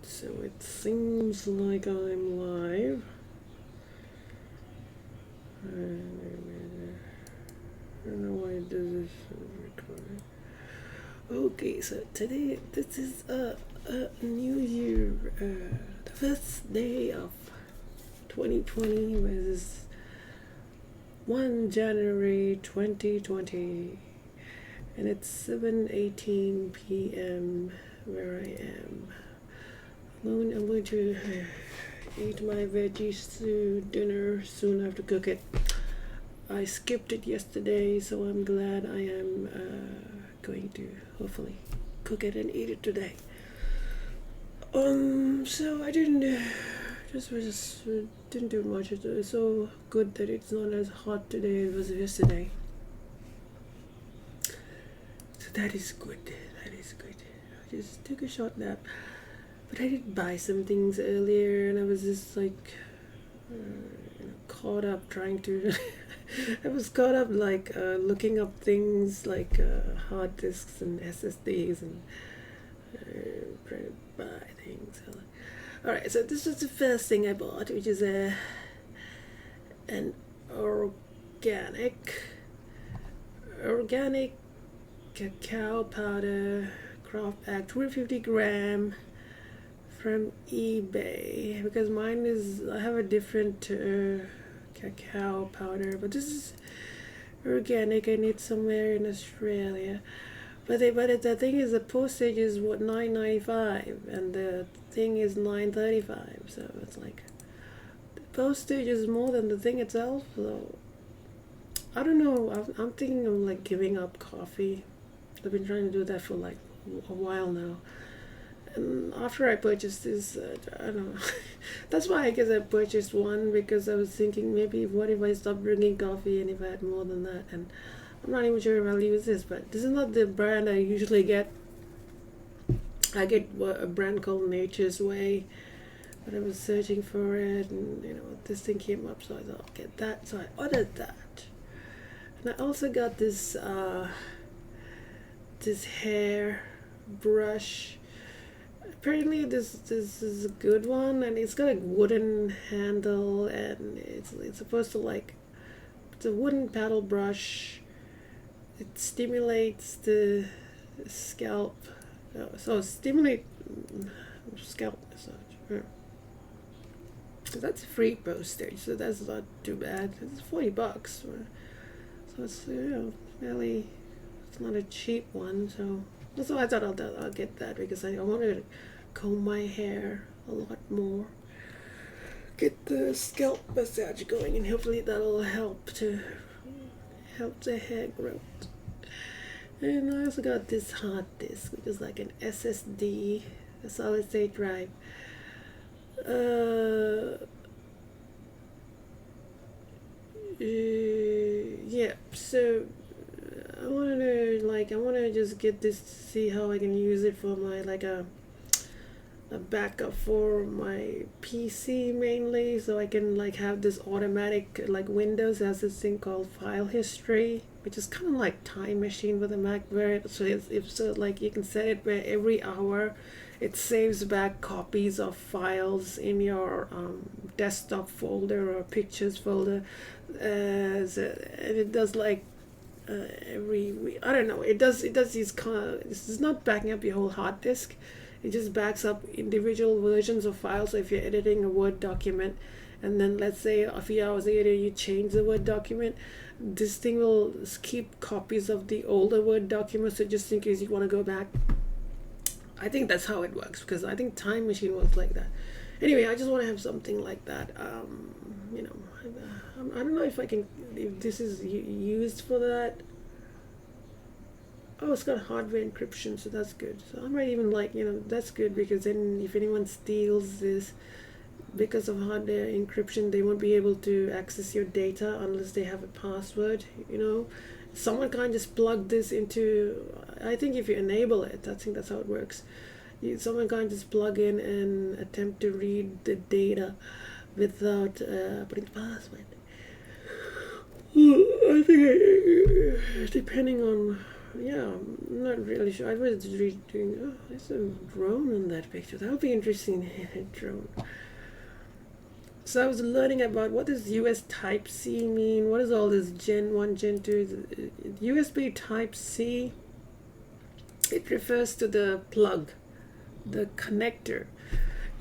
So it seems like I'm live. I don't know why it does this recording. Okay, so today this is a new year, the first day of 2020 was 1 January 2020, and it's 7:18 p.m. where I am. I'm going to eat my veggies to dinner soon. I have to cook it. I skipped it yesterday, so I'm glad I am going to hopefully cook it and eat it today. So I didn't didn't do much. It's so good that it's not as hot today as it was yesterday. So that is good. That is good. I just took a short nap, but I did buy some things earlier, and I was just like caught up trying to. I was caught up like looking up things like hard disks and SSDs and trying to buy things. Alright, so this is the first thing I bought, which is an organic cacao powder craft pack 250 gram from eBay, because mine is, I have a different cacao powder, but this is organic and it's somewhere in Australia. But the thing is, the postage is what, $9.95, and the thing is $9.35. So it's like the postage is more than the thing itself. So I don't know. I'm thinking of like giving up coffee. I've been trying to do that for like a while now. And after I purchased this, I don't know. That's why I guess I purchased one, because I was thinking maybe what if I stopped drinking coffee and if I had more than that. And I'm not even sure if I'll use this, but this is not the brand I usually get. I get a brand called Nature's Way, but I was searching for it, and this thing came up, so I thought I'll get that. So I ordered that, and I also got this this hair brush. Apparently this is a good one, and it's got a wooden handle, and it's supposed to like, it's a wooden paddle brush. It stimulates the scalp, so stimulate scalp massage. So that's free postage, so that's not too bad. It's $40, so it's fairly. It's not a cheap one, so that's why I thought I'll get that, because I wanted to comb my hair a lot more, get the scalp massage going, and hopefully that'll help the hair growth. And I also got this hard disk, which is like an SSD, a solid state drive. Yeah, so I want to just get this to see how I can use it for my a backup for my PC mainly, so I can like have this automatic, like Windows has this thing called file history, which is kind of like time machine with a Mac, where like you can set it where every hour it saves back copies of files in your desktop folder or pictures folder, and it does like every week. I don't know. It does these this is not backing up your whole hard disk. It just backs up individual versions of files. So if you're editing a Word document, and then let's say a few hours later you change the Word document, this thing will keep copies of the older Word document. So just in case you want to go back, I think that's how it works, because I think Time Machine works like that. Anyway, I just want to have something like that. I don't know if this is used for that. Oh, it's got hardware encryption, so that's good. So I might even that's good, because then if anyone steals this, because of hardware encryption, they won't be able to access your data unless they have a password. Someone can't just plug this into. I think if you enable it, I think that's how it works. Someone can't just plug in and attempt to read the data without putting the password. I think depending on yeah, I'm not really sure. I was doing. Oh, there's a drone in that picture. That would be interesting. A drone. So I was learning about what does US Type C mean. What is all this Gen 1, Gen 2? USB Type C. It refers to the plug, the connector.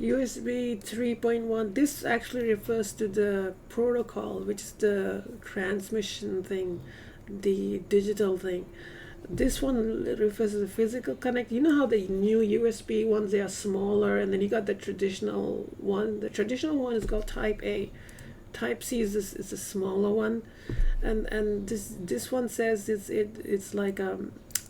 USB 3.1, this actually refers to the protocol, which is the transmission thing, the digital thing. This one refers to the physical connect. You know how the new USB ones, they are smaller, and then you got the traditional one. The traditional one is called Type A. Type C is a smaller one, and this one says it's like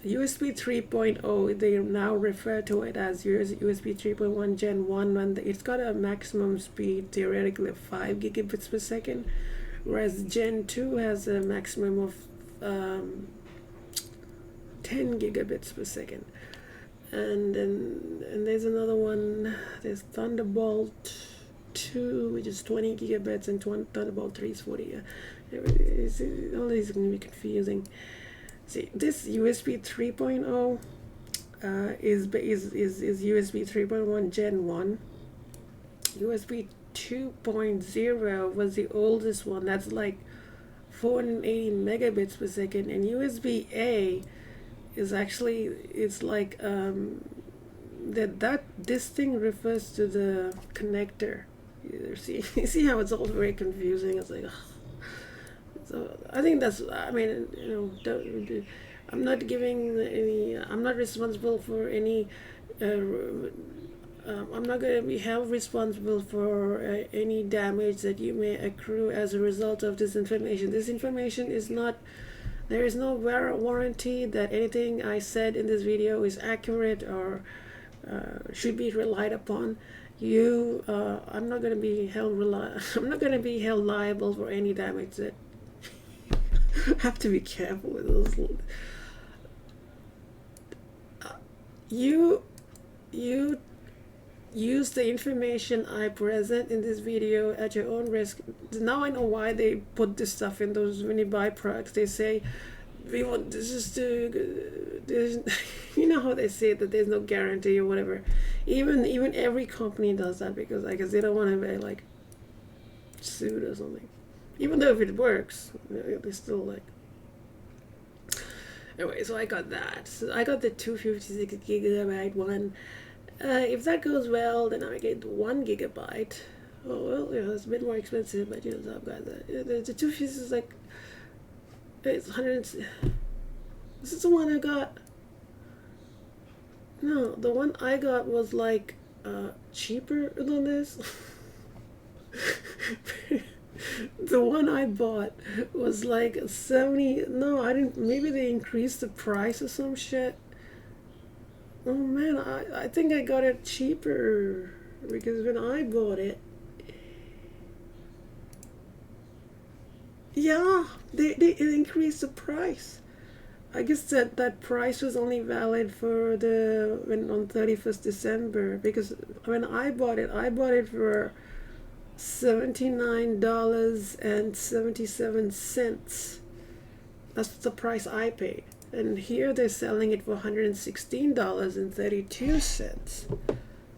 USB 3.0. They now refer to it as USB 3.1 Gen 1, and it's got a maximum speed theoretically of 5 gigabits per second, whereas Gen 2 has a maximum of 10 gigabits per second. And there's another one. There's Thunderbolt 2, which is 20 gigabits, and Thunderbolt 3 is 40. All these are going to be confusing. See, this USB 3.0 is USB 3.1 Gen 1. USB 2.0 was the oldest one. That's like 480 megabits per second, and USB A is actually, it's like this thing refers to the connector. You see how it's all very confusing. It's like, ugh. So I think that's, I mean, I'm not giving any, I'm not responsible for any, I'm not going to be held responsible for any damage that you may accrue as a result of this information. This information is not, there is no warranty that anything I said in this video is accurate or should be relied upon. I'm not going to be held I'm not going to be held liable for any damage that have to be careful with those. You use the information I present in this video at your own risk. Now I know why they put this stuff in those, when you buy products, they say, we want this is to, you know how they say that there's no guarantee or whatever. Even every company does that because I guess they don't want to be like sued or something. Even though if it works, they still like. Anyway, so I got that. So I got the 256 gigabyte one. If that goes well, then I get 1 gigabyte. Oh well, it's a bit more expensive, but so I've got that. The 256 is like, it's 100. This is the one I got. No, the one I got was like cheaper than this. The one I bought was like 70. No, I didn't. Maybe they increased the price or some shit. Oh man, I think I got it cheaper because when I bought it, yeah, they increased the price. I guess that price was only valid for on 31st December, because when I bought it for $79.77. That's the price I paid. And here they're selling it for $116.32.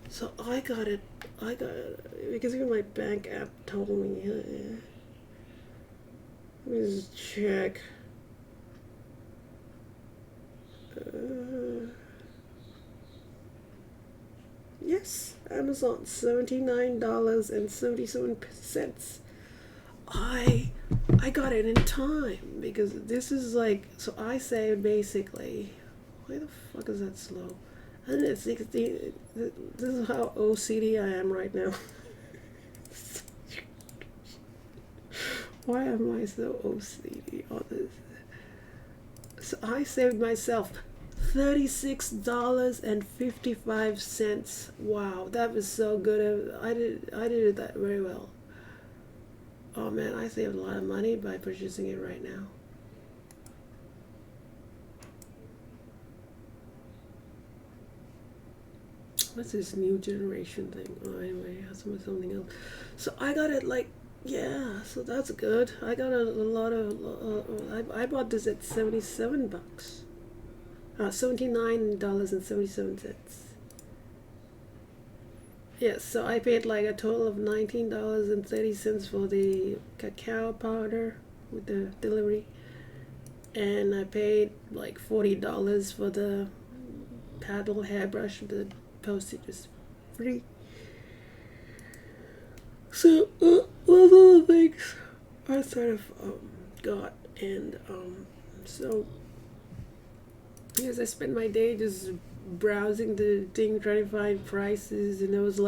So I got it because even my bank app told me. Let me just check. Yes, Amazon, $79.77. I got it in time because this is like, so I saved basically, why the fuck is that slow? 160. This is how OCD I am right now. Why am I so OCD on this? So I saved myself $36.55. Wow, that was so good. I did that very well. Oh man, I saved a lot of money by purchasing it right now. What's this new generation thing? Oh, anyway, that's something else. So I got it like, yeah, so that's good. I got a lot of, I bought this at $77. $79.77. Yes, so I paid like a total of $19.30 for the cacao powder with the delivery, and I paid like $40 for the paddle hairbrush. The postage was free. So those are the things I sort of got, and so because I spent my day just browsing the thing, trying to find prices, and I was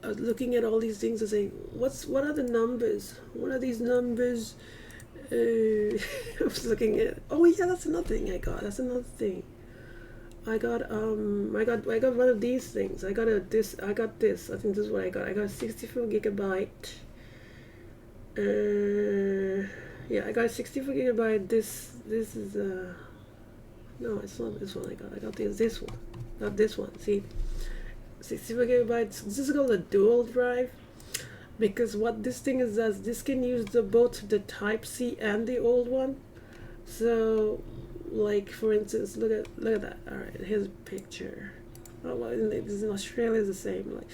looking at all these things and saying, what are the numbers? What are these numbers? I was looking at. Oh yeah, that's another thing I got. That's another thing. I got one of these things. I got this. I think this is what I got. I got a 64 gigabyte. Yeah, I got a 64 gigabyte. This is no, it's not this one I got. I got this one. Not this one. See, 64 gigabytes. This is called a dual drive, because what this thing is does, this can use both the Type C and the old one. So, like for instance, look at that. All right, here's a picture. Oh well, this in Australia is the same. Like,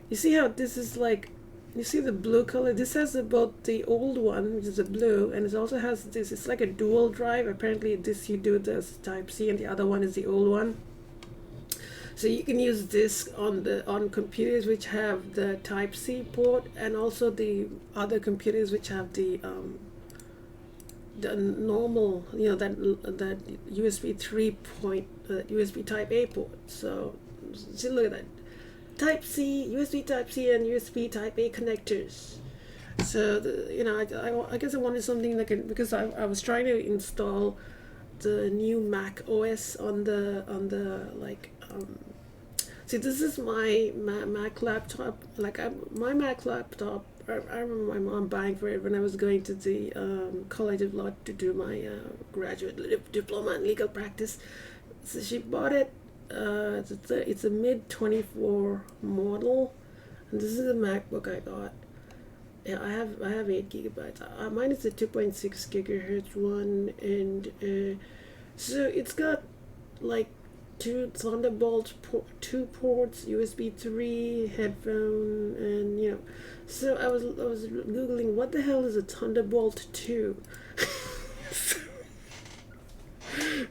you see how this is like. You see the blue color? This has both the old one, which is a blue, and it also has this. It's like a dual drive. Apparently, this you do this Type C, and the other one is the old one. So you can use this on computers which have the Type C port, and also the other computers which have the normal, that USB 3 point, USB Type A port. So look at that. Type C, USB Type C, and USB Type A connectors. So I guess I wanted something that can, because I was trying to install the new Mac OS on the see, this is my Mac laptop. My Mac laptop. I remember my mom buying for it when I was going to the College of Law to do my graduate diploma in legal practice. So she bought it. It's a mid 24 model, and this is a MacBook I got. Yeah, I have 8 gigabytes. Mine is a 2.6 gigahertz one, and so it's got like two Thunderbolt 2 ports, USB 3, headphone, and So I was googling what the hell is a Thunderbolt 2.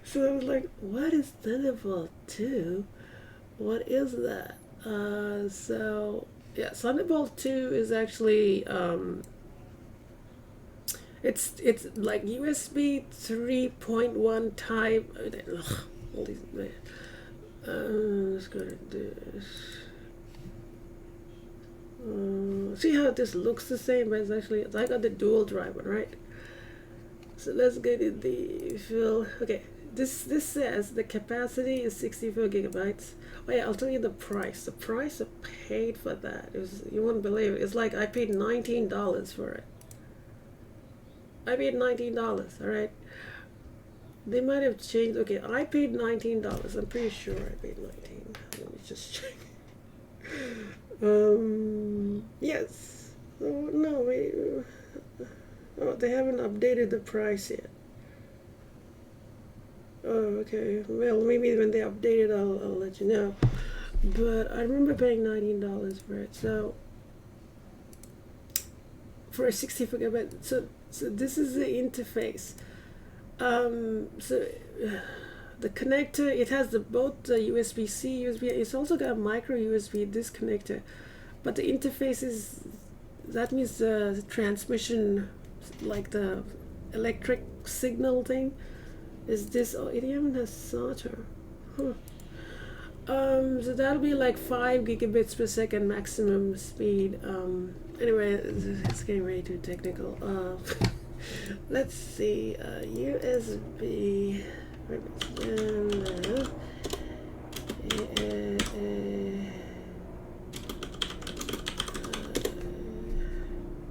So I was like, what is Thunderbolt 2? What is that? So yeah, Thunderbolt 2 is actually it's like USB 3.1 type. Ugh, all these. Let's go to this. See how this looks the same, but it's actually, I got the dual drive one, right? So let's get in the fill. Okay, this says the capacity is 64 gigabytes. Oh yeah, I'll tell you the price. The price I paid for that, you won't believe it. It's like I paid $19 for it. I paid $19. All right. They might have changed. Okay, I paid $19. I'm pretty sure I paid 19. Let me just check. Yes. Oh no, wait. Oh, they haven't updated the price yet. Oh, okay. Well, maybe when they update it, I'll let you know. But I remember paying $19 for it. So for a 64 gigabyte. So this is the interface. The connector, it has both the USB-C, USB. It's also got a micro USB, this connector. But the interface is, that means the transmission, like the electric signal thing, is this. Oh, it even has SATA. Huh. So that'll be like 5 gigabits per second maximum speed. Anyway, it's getting way too technical. Let's see, USB.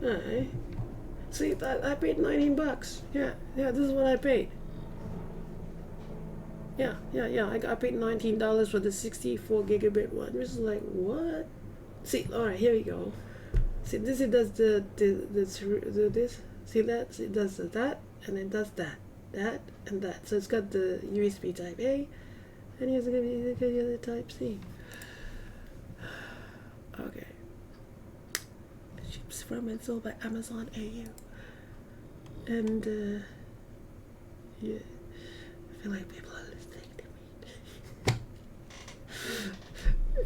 Alright. See, I paid $19. Yeah, this is what I paid. Yeah. I paid $19 for the 64 gigabit one. Which is like, what? See, alright, here we go. See, it does this. See that? It does that, and it does that. that, and that. So it's got the USB Type A, and here's going to be the Type C. Okay. Ships from and sold by Amazon AU. And yeah, I feel like people are listening to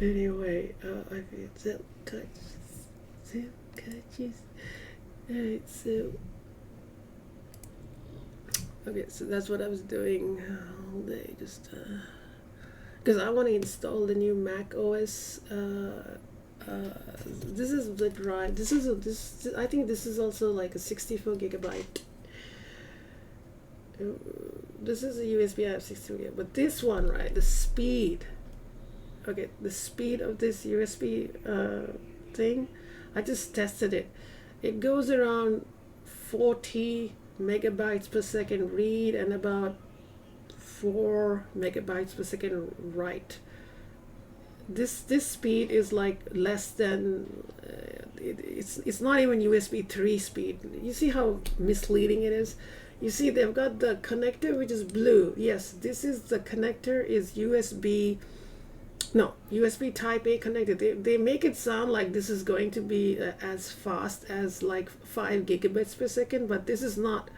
me. Anyway, I feel silk catches. Alright, so okay, so that's what I was doing all day, just because I want to install the new Mac OS. This is the drive. This I think this is also like a 64 gigabyte. This is a USB. I have 64 gigabyte, but this one, right? The speed. Okay, the speed of this USB thing. I just tested it. It goes around 40 megabytes per second read and about 4 megabytes per second write. This speed is like less than it's not even USB 3 speed. You see how misleading it is? You see they've got the connector which is blue. Yes, this is the connector is USB Type A connector. They make it sound like this is going to be as fast as like 5 gigabits per second, but this is not.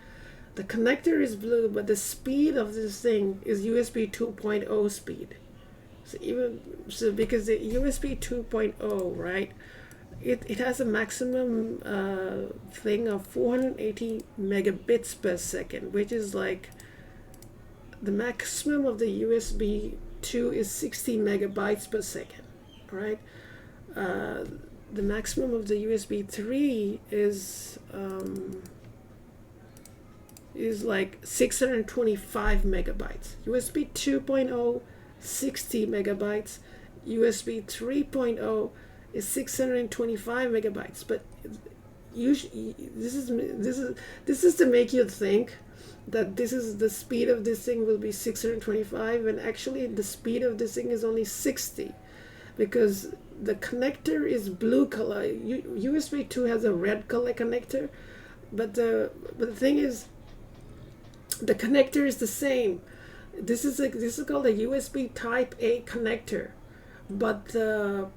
The connector is blue, but the speed of this thing is USB 2.0 speed. So because the USB 2.0, right, it has a maximum thing of 480 megabits per second, which is like the maximum of the USB 2 is 60 megabytes per second, right? The maximum of the USB 3 is like 625 megabytes. USB 2.0 60 megabytes. USB 3.0 is 625 megabytes. But this is to make you think that this is the speed of this thing will be 625, and actually the speed of this thing is only 60, because the connector is blue color. USB 2 has a red color connector, but the thing is, the connector is the same. This is called a USB Type A connector, but the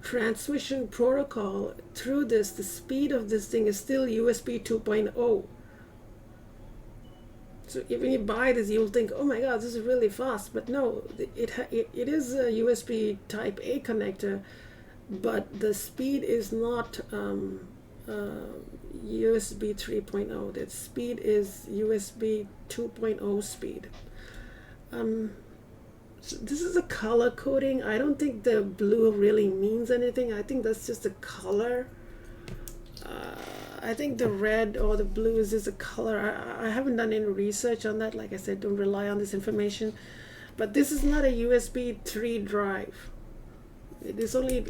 transmission protocol through this, the speed of this thing is still USB 2.0. So when you buy this, you'll think, oh my god, this is really fast. But no, it is a USB Type A connector, but the speed is not USB 3.0. That speed is USB 2.0 speed. So this is a color coding. I don't think the blue really means anything. I think that's just a color. I think the red or the blue is just a color. I haven't done any research on that. Like I said, don't rely on this information. But this is not a USB 3 drive. It is only,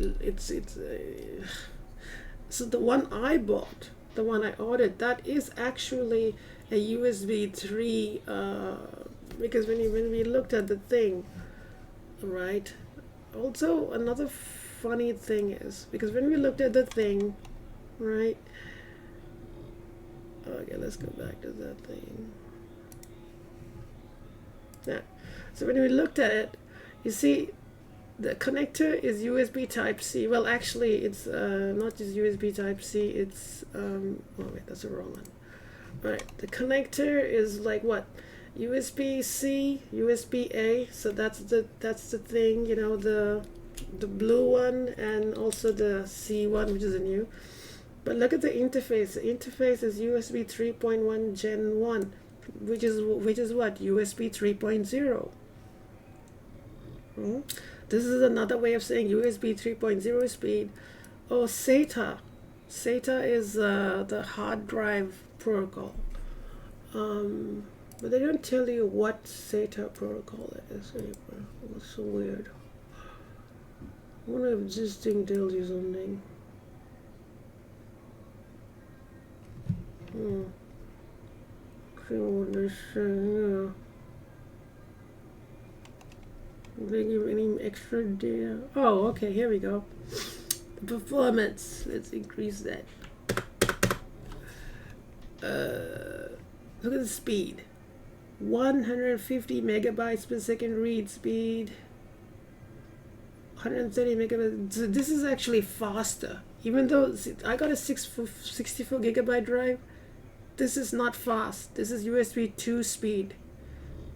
so the one I bought, the one I ordered, that is actually a USB 3, because when we looked at the thing, right? Also, another funny thing is, because when we looked at the thing, right? Okay, let's go back to that thing. Yeah. So when we looked at it, you see the connector is USB Type C. Well, actually, it's not just USB Type C. It's oh wait, that's the wrong one. All right, the connector is like what? USB C, USB A. So that's the thing. You know, the blue one and also the C one, which is a new. But look at the interface. The interface is USB 3.1 Gen 1, which is what? USB 3.0. This is another way of saying USB 3.0 speed. Oh, SATA. SATA is the hard drive protocol. But they don't tell you what SATA protocol is. It's so weird. I wonder if this thing tells you something. See what they're saying. They give any extra data? Oh, okay, here we go. The performance. Let's increase that. Look at the speed. 150 megabytes per second read speed, 130 megabytes. So this is actually faster. Even though I got a 64 gigabyte drive, this is not fast. This is USB 2 speed.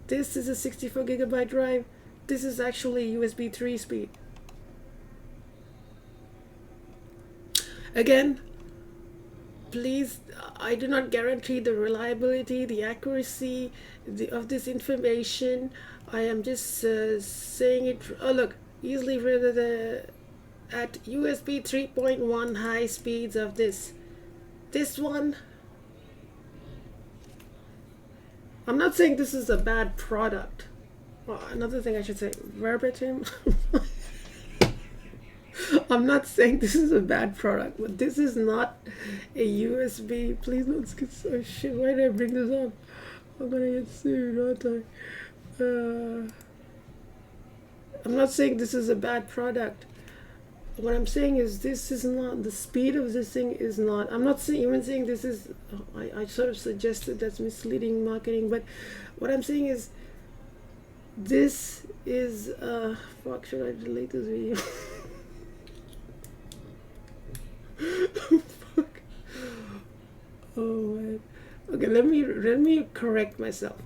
This is a 64 gigabyte drive. This is actually USB 3 speed. Again, please, I do not guarantee the reliability, the accuracy of this information. I am just saying it. Oh, look, easily at USB 3.1 high speeds of this one. I'm not saying this is a bad product. Well, another thing I should say, verbatim. I'm not saying this is a bad product, but this is not a USB. Please don't skip. Oh shit, why did I bring this up? I'm gonna get sued, aren't I? I'm not saying this is a bad product. What I'm saying is this is not, the speed of this thing is not, I'm not even saying this is, I sort of suggested that's misleading marketing, but what I'm saying is this is, fuck, should I delete this video? Fuck. Oh man. Okay, let me correct myself.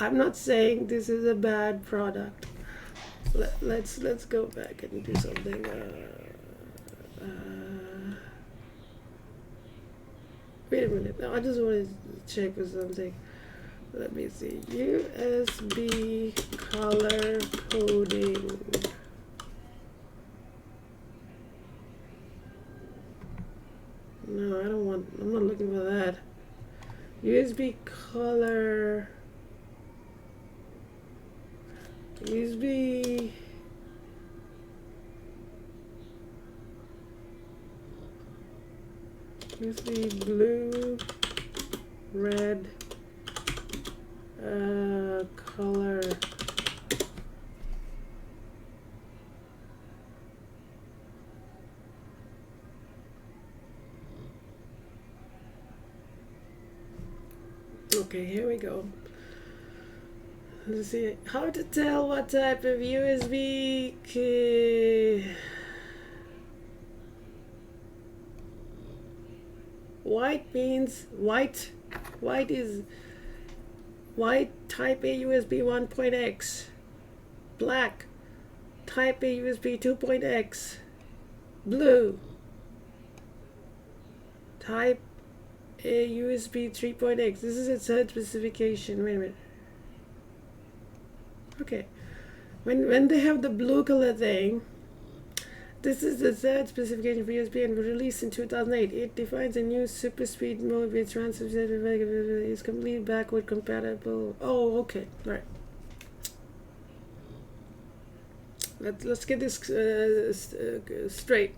I'm not saying this is a bad product. Let's go back and do something. Wait a minute. No, I just want to check for something. Let me see. USB color coding. No, I don't want, I'm not looking for that. USB color, USB blue, red, color. Okay, here we go. Let's see how to tell what type of USB key. White means white. White is white, type A USB 1.x. Black, type A USB 2.x. Blue, type A USB 3.x. This is its third specification. Wait a minute. Okay, when they have the blue color thing, this is the third specification for USB and was released in 2008. It defines a new super speed mode with transfer is completely backward compatible. Oh, okay, all right. Let's get this straight.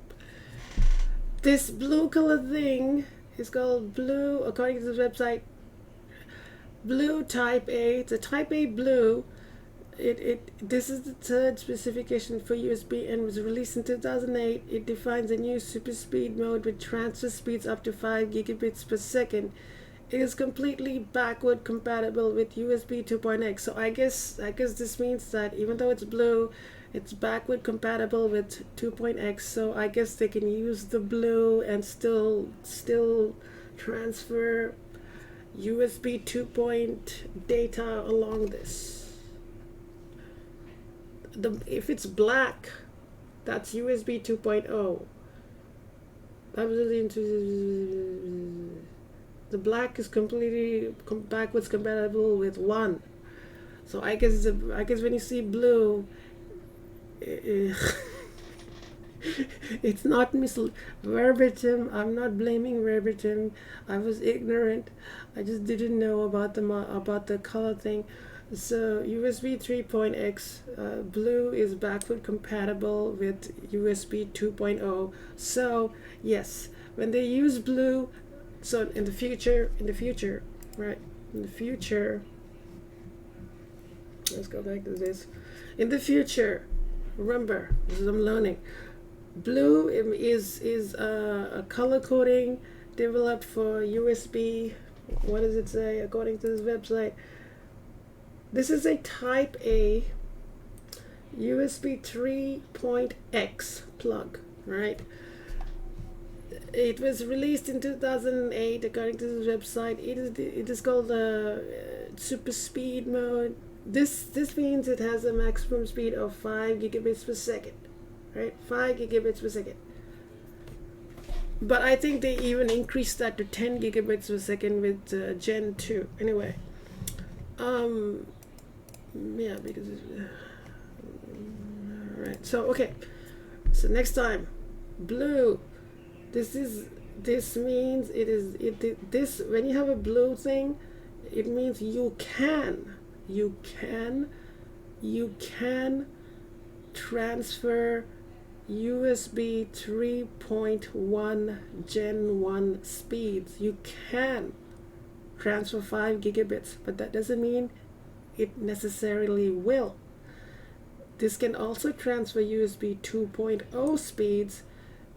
This blue color thing is called blue, according to this website, blue type A. It's a type A blue. This is the third specification for USB and was released in 2008. It defines a new super speed mode with transfer speeds up to 5 gigabits per second. It is completely backward compatible with USB 2.x. So I guess this means that even though it's blue, it's backward compatible with 2.x. So I guess they can use the blue and still transfer USB 2. Data along this. If it's black, that's USB 2.0. The black is completely backwards compatible with 1. So I guess when you see blue, it's not verbatim. I'm not blaming verbatim. I was ignorant. I just didn't know about the color thing. So USB 3.x blue is backward compatible with USB 2.0. So yes, when they use blue, so in the future, right? In the future, let's go back to this. In the future, remember, this is I'm learning. Blue is a color coding developed for USB. What does it say according to this website? This is a Type A USB 3.x plug, right? It was released in 2008 according to this website. It is called the super speed mode. This means it has a maximum speed of 5 gigabits per second, right? 5 gigabits per second. But I think they even increased that to 10 gigabits per second with Gen 2. Anyway, yeah, because right. So okay. So next time, blue. This means this when you have a blue thing, it means you can transfer USB 3.1 Gen 1 speeds. You can transfer 5 gigabits, but that doesn't mean it necessarily will. This can also transfer USB 2.0 speeds,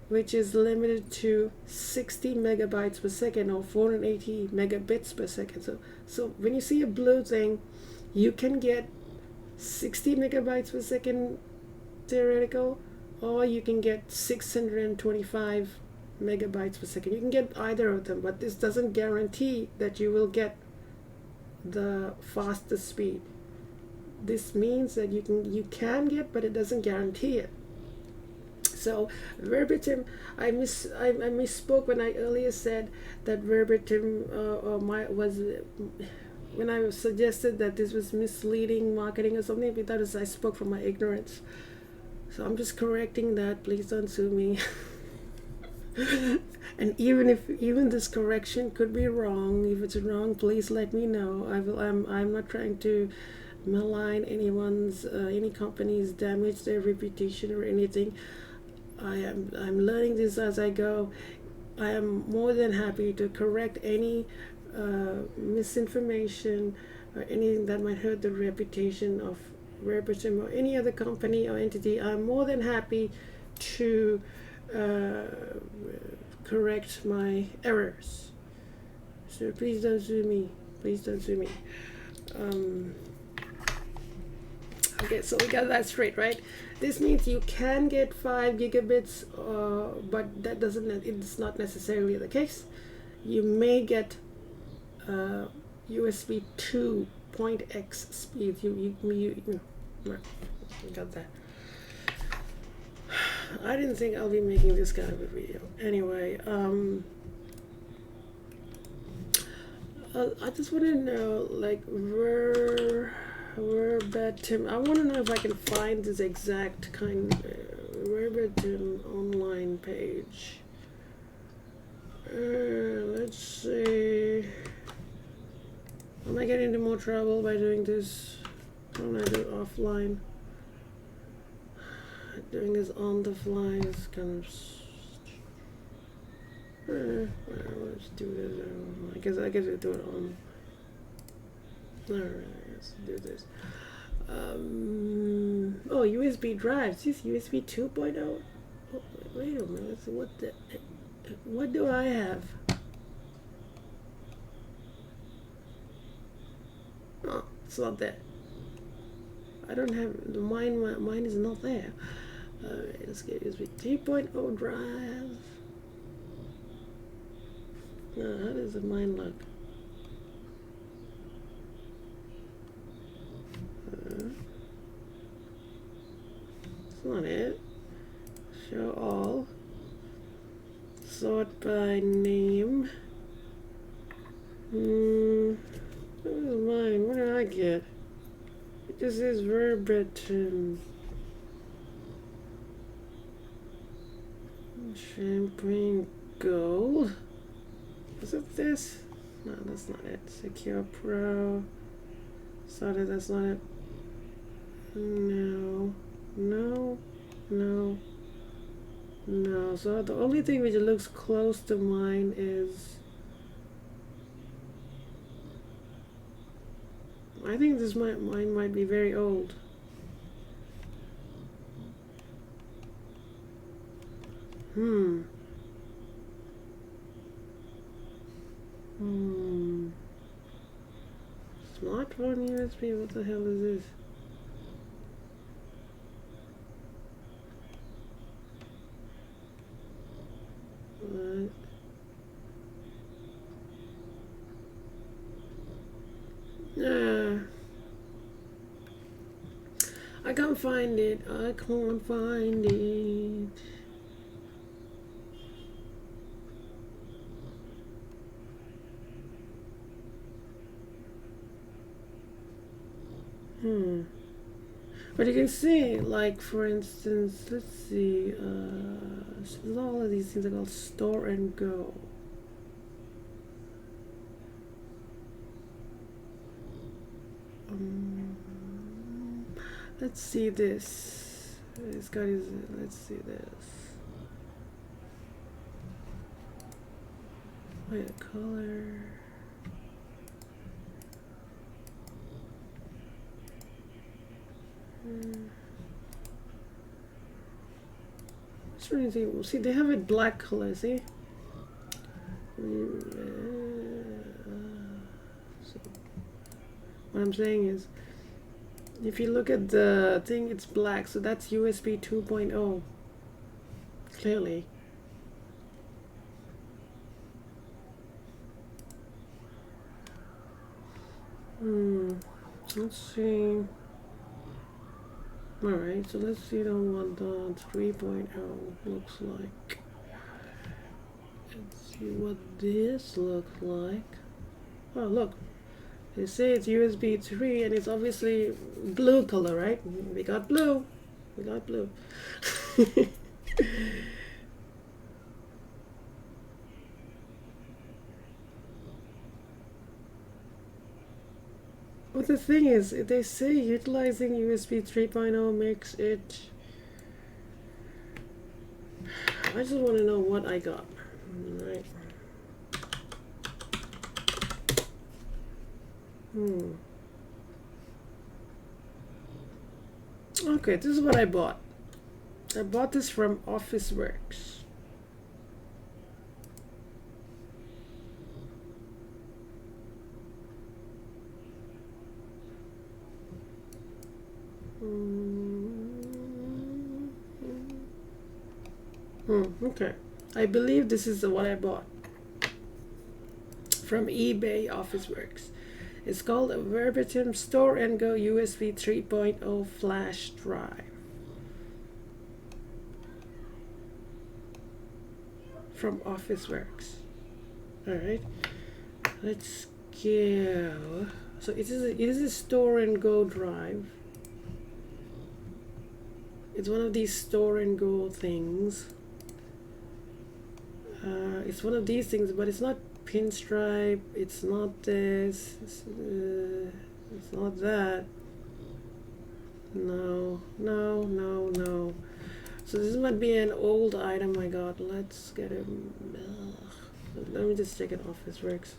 which is limited to 60 megabytes per second or 480 megabits per second. So when you see a blue thing, you can get 60 megabytes per second theoretical, or you can get 625 megabytes per second. You can get either of them, but this doesn't guarantee that you will get the fastest speed. This means that you can get, but it doesn't guarantee it. So verbatim, I misspoke when I earlier said that verbatim was when I suggested that this was misleading marketing or something. Because I spoke from my ignorance. So I'm just correcting that. Please don't sue me. And even this correction could be wrong, if it's wrong, please let me know. I'm not trying to malign any company's, damage their reputation or anything. I'm learning this as I go. I am more than happy to correct any misinformation or anything that might hurt the reputation of Verbatim or any other company or entity. I'm more than happy to correct my errors. So please don't sue me. Please don't sue me. Okay, so we got that straight, right? This means you can get 5 gigabits, but that doesn't. It's not necessarily the case. You may get USB 2.x speed. You got that. I didn't think I'll be making this kind of a video. Anyway, I just want to know, like, verbatim. I want to know if I can find this exact kind of verbatim online page. Let's see. Am I getting into more trouble by doing this? Don't I do it offline? Doing this on the fly is kind of. Let's do this. I guess we do it on. Alright, let's do this. Oh, USB drives. This USB 2.0. Oh, wait a minute. So what do I have? Oh, it's not there. I don't have mine is not there. Alright, let's get USB 3.0 drive. Now, how does mine look? That's not it. Show all. Sort by name. What is mine? What did I get? It just says verbatim. Champagne Gold. Is it this? No, that's not it. Secure Pro. Sorry, that's not it. No. So the only thing which looks close to mine is. I think mine might be very old. Smartphone phone USB. What the hell is this? What? I can't find it. I can't find it. But you can see, like, for instance, let's see, so all of these things are called store and go. Let's see this. It's got his, let's see this. Wait, color. It's really see. See, they have it black color. See. So what I'm saying is, if you look at the thing, it's black, so that's USB 2.0. Clearly. Let's see. Alright, so let's see what the 3.0 looks like. Let's see what this looks like. Oh, look. They say it's USB 3 and it's obviously blue color, right? We got blue. We got blue. But the thing is, they say utilizing USB 3.0 makes it... I just want to know what I got. Right. Okay, this is what I bought. I bought this from Officeworks. Okay. I believe this is what I bought from eBay Officeworks. It's called a verbatim store and go USB 3.0 flash drive from Officeworks. Alright, let's go. So it is a store and go drive. It's one of these store and go things. It's one of these things, but it's not pinstripe, it's not this, it's not that. No. So this might be an old item I got. Let's get it. Let me just check it. Officeworks.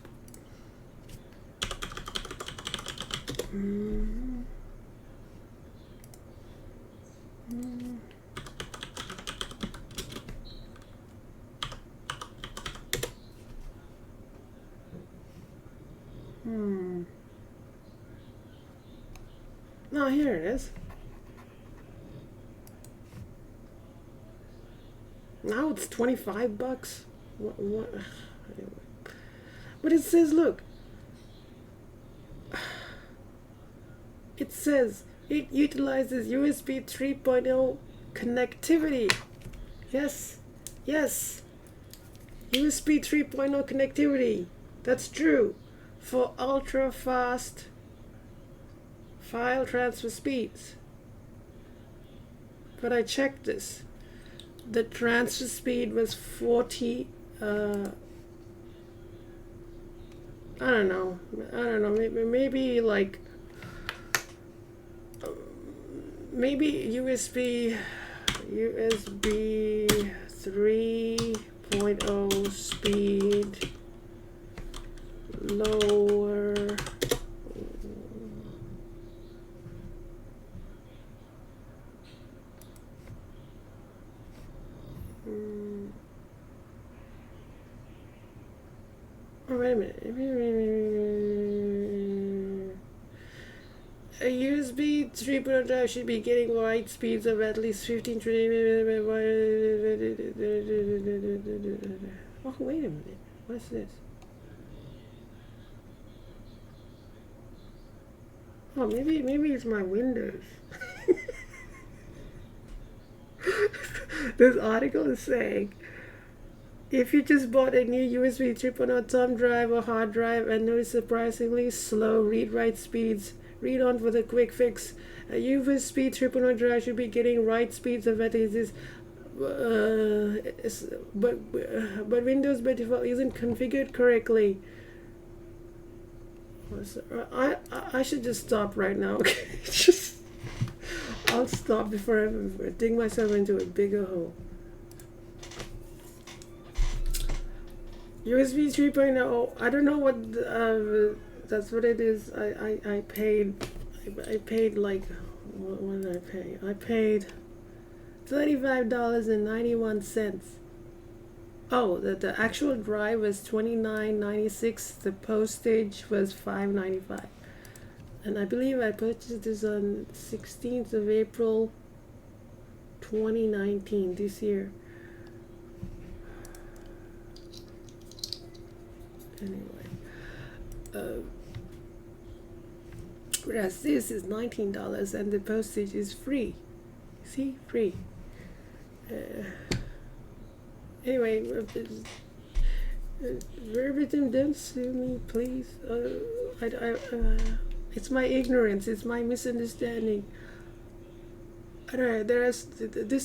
No, here it is. Now it's 25 bucks. What? But it says, look. It says it utilizes USB 3.0 connectivity. Yes. USB 3.0 connectivity. That's true. For ultra fast file transfer speeds. But I checked this. The transfer speed was 40. I don't know. Maybe like. Maybe USB 3.0 speed lower. Oh, wait a minute. A USB 3.0 drive should be getting wide speeds of at least 15 20. Oh, wait a minute. What's this? Oh, maybe it's my Windows. This article is saying if you just bought a new USB 3.0 thumb drive or hard drive and notice surprisingly slow read-write speeds, read on for the quick fix. A USB 3.0 drive should be getting write speeds of at least but Windows by default isn't configured correctly. I should just stop right now. Okay, just I'll stop before I dig myself into a bigger hole. USB 3.0. I don't know what that's what it is. I paid like what did I pay? I paid $35.91. Oh, the actual drive was $29.96. The postage was $5.95. And I believe I purchased this on 16th of April 2019, this year. Anyway, whereas this is $19 and the postage is free. See, free. Anyway, verbatim, don't sue me, please. It's my ignorance. It's my misunderstanding. I don't know. This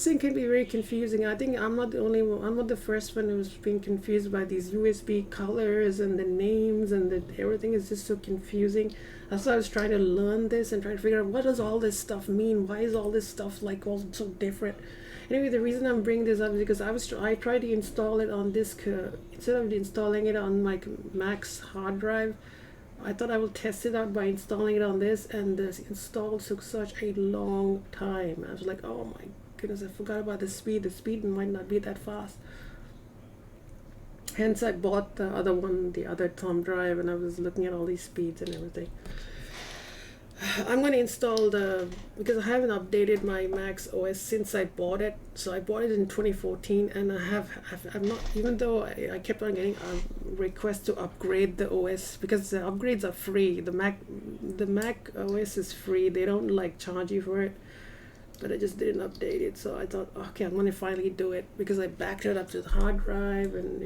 thing can be very confusing. I think I'm not the only one. I'm not the first one who's been confused by these USB colors and the names and everything is just so confusing. That's why I was trying to learn this and trying to figure out what does all this stuff mean. Why is all this stuff like all so different? Anyway, the reason I'm bringing this up is because I tried to install it on this instead of installing it on my Mac's hard drive. I thought I will test it out by installing it on this, and this install took such a long time. I was like, oh my goodness, I forgot about the speed. The speed might not be that fast. Hence, I bought the other one, the other thumb drive, and I was looking at all these speeds and everything. I'm going to install because I haven't updated my Mac's OS since I bought it. So I bought it in 2014, and I'm not, even though I kept on getting requests to upgrade the OS because the upgrades are free. The Mac OS is free. They don't like charge you for it. But I just didn't update it. So I thought, okay, I'm going to finally do it because I backed it up to the hard drive, and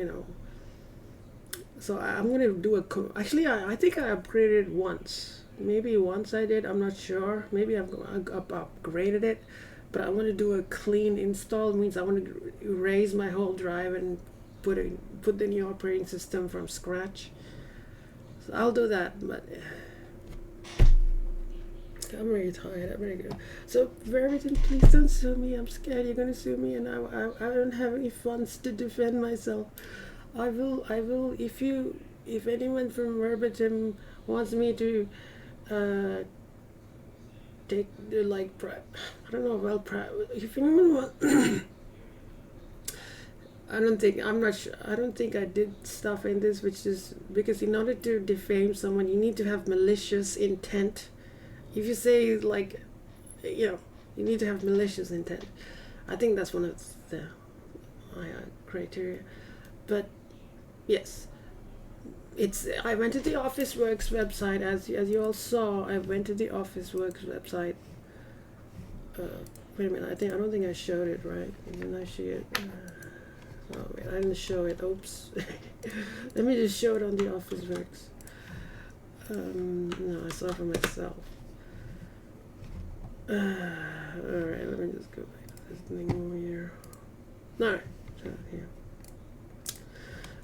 So I'm going to do actually, I think I upgraded once. Maybe once I did, I'm not sure. Maybe I've upgraded it, but I want to do a clean install. It means I want to erase my whole drive and put the new operating system from scratch. So I'll do that, but I'm really tired. I'm really good. So Veritan, please don't sue me. I'm scared you're gonna sue me, and I don't have any funds to defend myself. I will. If anyone from Verbatim wants me to take the I don't know, if anyone wants I don't think I did stuff in this which is, because in order to defame someone you need to have malicious intent. If you say you need to have malicious intent. I think that's one of the criteria. But yes, I went to the Officeworks website, as you all saw. I went to the Officeworks website. Wait a minute, I don't think I showed it, right? Didn't I show it? Oh wait, I didn't show it. Oops. Let me just show it on the Officeworks. No, I saw it for myself. Alright, let me just go back to this thing over here. Alright, here.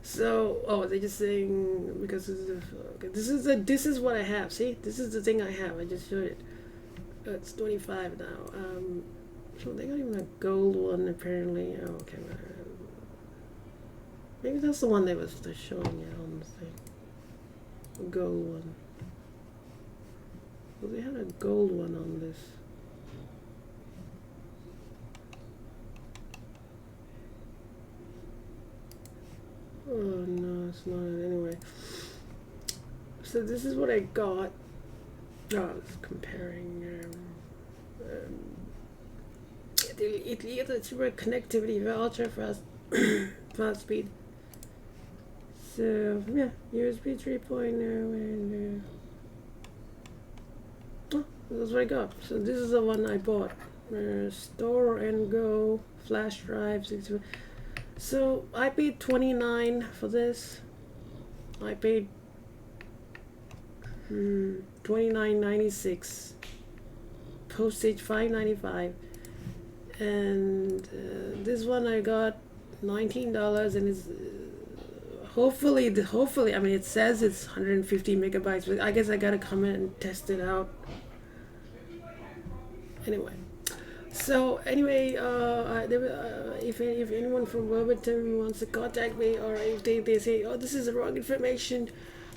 So, they're just saying, because this is what I have. See, this is the thing I have. I just showed it. It's 25 now. So they got even a gold one apparently. Oh, okay. Maybe that's the one they was showing you on the thing. A gold one. Well, they had a gold one on this. Oh no, it's not. Anyway, so this is what I got. No, I was comparing. It's for connectivity for ultra fast fast speed. So yeah, USB 3.0 and oh, that's what I got. So this is the one I bought. Store and go flash drive 64. So I paid $29 for this. I paid $29.96. Postage $5.95. And this one I got $19, and it's hopefully, I mean, it says it's 150 megabytes, but I guess I gotta come in and test it out anyway. So anyway, if anyone from Wilmington wants to contact me, or if they say, oh, this is the wrong information,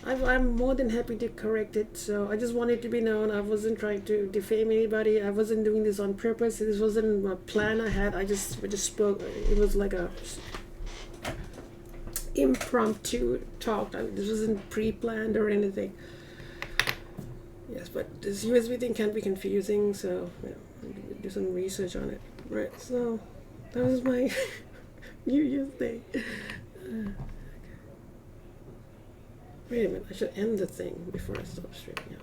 I'm more than happy to correct it. So I just wanted to be known. I wasn't trying to defame anybody. I wasn't doing this on purpose. This wasn't a plan I had. I just spoke. It was like a impromptu talk. This wasn't pre-planned or anything. Yes, but this USB thing can be confusing. So do some research on it. Right. So that was my New Year's Day. Wait a minute, I should end the thing before I stop streaming out.